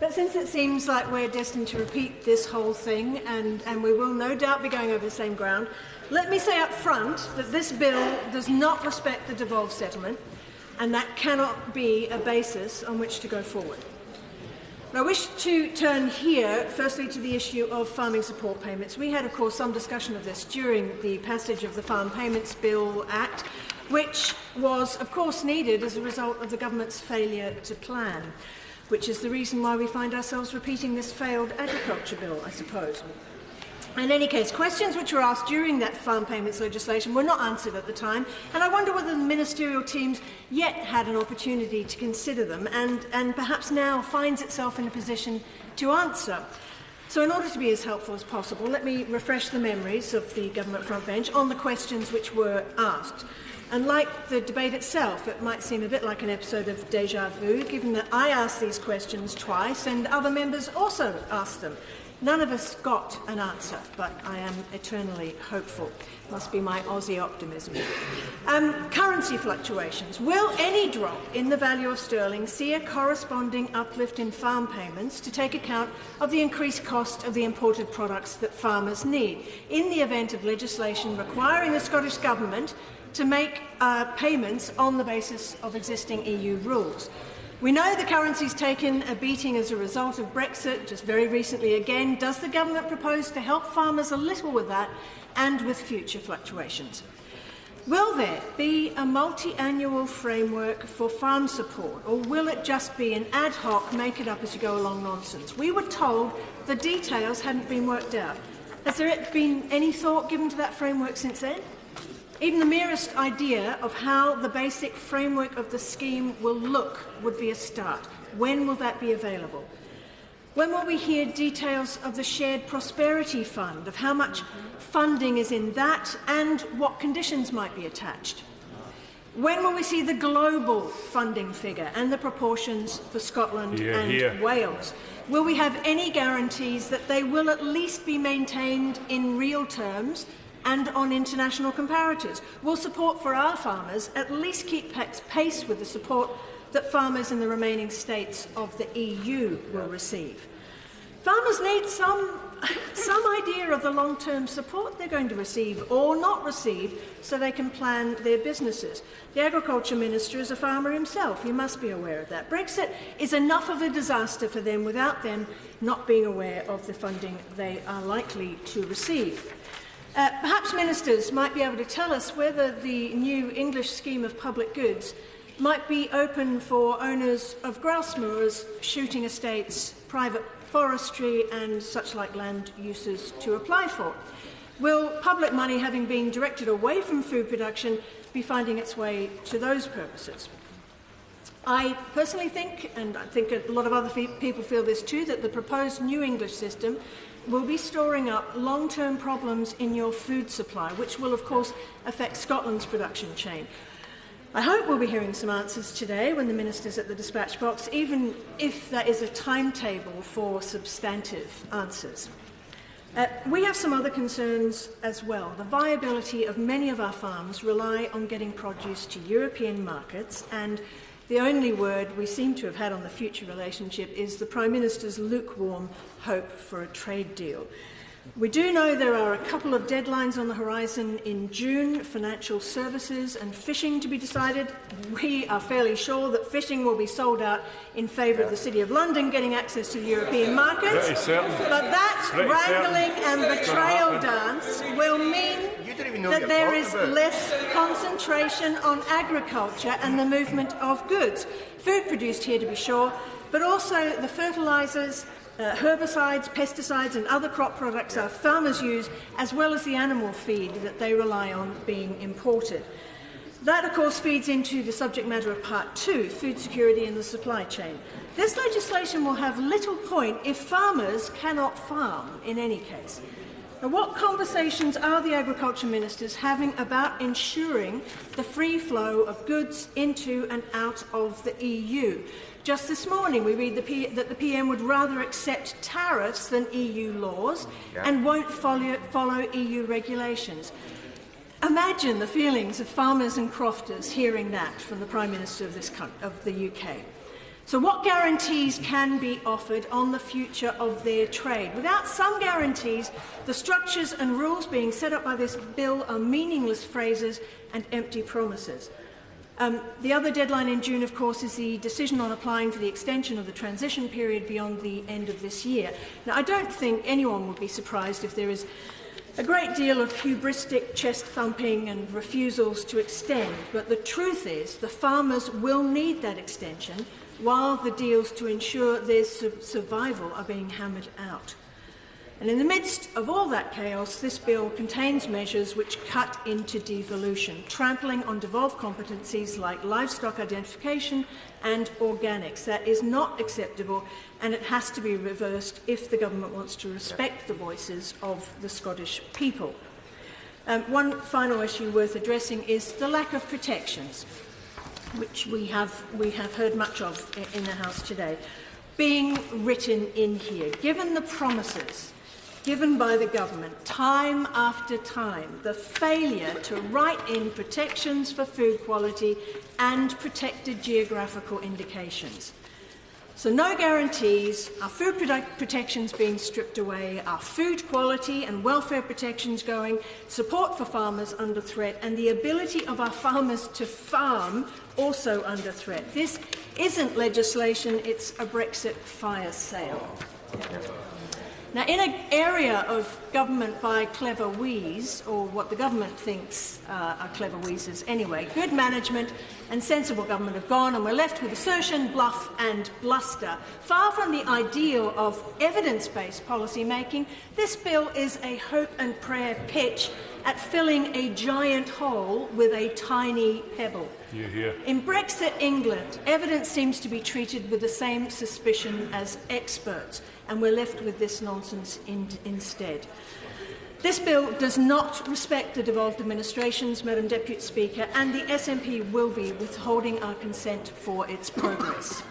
But since it seems like we're destined to repeat this whole thing, and we will no doubt be going over the same ground, let me say up front that this bill does not respect the devolved settlement, and that cannot be a basis on which to go forward. I wish to turn here, firstly, to the issue of farming support payments. We had, of course, some discussion of this during the passage of the Farm Payments Bill Act, which was, of course, needed as a result of the government's failure to plan, which is the reason why we find ourselves repeating this failed agriculture bill, I suppose. In any case, questions which were asked during that farm payments legislation were not answered at the time, and I wonder whether the ministerial teams yet had an opportunity to consider them and perhaps now finds itself in a position to answer. So in order to be as helpful as possible, let me refresh the memories of the government front bench on the questions which were asked. And like the debate itself, it might seem a bit like an episode of déjà vu, given that I asked these questions twice and other members also asked them. None of us got an answer, but I am eternally hopeful. Must be my Aussie optimism. Currency fluctuations. Will any drop in the value of sterling see a corresponding uplift in farm payments to take account of the increased cost of the imported products that farmers need, in the event of legislation requiring the Scottish Government to make payments on the basis of existing EU rules? We know the currency's taken a beating as a result of Brexit, just very recently again. Does the government propose to help farmers a little with that and with future fluctuations? Will there be a multi-annual framework for farm support, or will it just be an ad hoc, make-it-up-as-you-go-along nonsense? We were told the details hadn't been worked out. Has there been any thought given to that framework since then? Even the merest idea of how the basic framework of the scheme will look would be a start. When will that be available? When will we hear details of the Shared Prosperity Fund, of how much funding is in that and what conditions might be attached? When will we see the global funding figure and the proportions for Scotland and Wales? Will we have any guarantees that they will at least be maintained in real terms and on international comparators? Will support for our farmers at least keep pace with the support that farmers in the remaining states of the EU will receive? Farmers need some idea of the long-term support they're going to receive or not receive so they can plan their businesses. The Agriculture Minister is a farmer himself. He must be aware of that. Brexit is enough of a disaster for them without them not being aware of the funding they are likely to receive. Perhaps ministers might be able to tell us whether the new English scheme of public goods might be open for owners of grouse moors, shooting estates, private forestry and such like land uses to apply for. Will public money, having been directed away from food production, be finding its way to those purposes? I personally think, and I think a lot of other people feel this too, that the proposed new English system will be storing up long-term problems in your food supply, which will, of course, affect Scotland's production chain. I hope we'll be hearing some answers today when the Minister's at the dispatch box, even if there is a timetable for substantive answers. We have some other concerns as well. The viability of many of our farms rely on getting produce to European markets, and the only word we seem to have had on the future relationship is the Prime Minister's lukewarm hope for a trade deal. We do know there are a couple of deadlines on the horizon in June, financial services and fishing to be decided. We are fairly sure that fishing will be sold out in favour of the City of London getting access to the European markets. But that wrangling and betrayal dance will mean that there is less concentration on agriculture and the movement of goods. Food produced here, to be sure, but also the fertilisers, herbicides, pesticides and other crop products our farmers use, as well as the animal feed that they rely on being imported. That, of course, feeds into the subject matter of Part 2, food security in the supply chain. This legislation will have little point if farmers cannot farm in any case. Now, what conversations are the agriculture ministers having about ensuring the free flow of goods into and out of the EU? Just this morning we read that the PM would rather accept tariffs than EU laws and won't follow EU regulations. Imagine the feelings of farmers and crofters hearing that from the Prime Minister of the UK. So what guarantees can be offered on the future of their trade? Without some guarantees, the structures and rules being set up by this bill are meaningless phrases and empty promises. The other deadline in June, of course, is the decision on applying for the extension of the transition period beyond the end of this year. Now, I don't think anyone would be surprised if there is a great deal of hubristic chest-thumping and refusals to extend, but the truth is the farmers will need that extension while the deals to ensure their survival are being hammered out. And in the midst of all that chaos, this bill contains measures which cut into devolution, trampling on devolved competencies like livestock identification and organics. That is not acceptable, and it has to be reversed if the government wants to respect the voices of the Scottish people. One final issue worth addressing is the lack of protections, which we have heard much of in the House today, being written in here. Given the promises given by the government time after time, the failure to write in protections for food quality and protected geographical indications. So no guarantees, our food protections being stripped away, our food quality and welfare protections going, support for farmers under threat, and the ability of our farmers to farm also under threat. This isn't legislation, it's a Brexit fire sale. Now, in an area of government by clever wheeze, or what the government thinks are clever wheezes anyway, good management and sensible government have gone, and we're left with assertion, bluff and bluster. Far from the ideal of evidence-based policy making, this bill is a hope and prayer pitch at filling a giant hole with a tiny pebble. In Brexit England, evidence seems to be treated with the same suspicion as experts, and we're left with this nonsense instead. This bill does not respect the devolved administrations, Madam Deputy Speaker, and the SNP will be withholding our consent for its progress.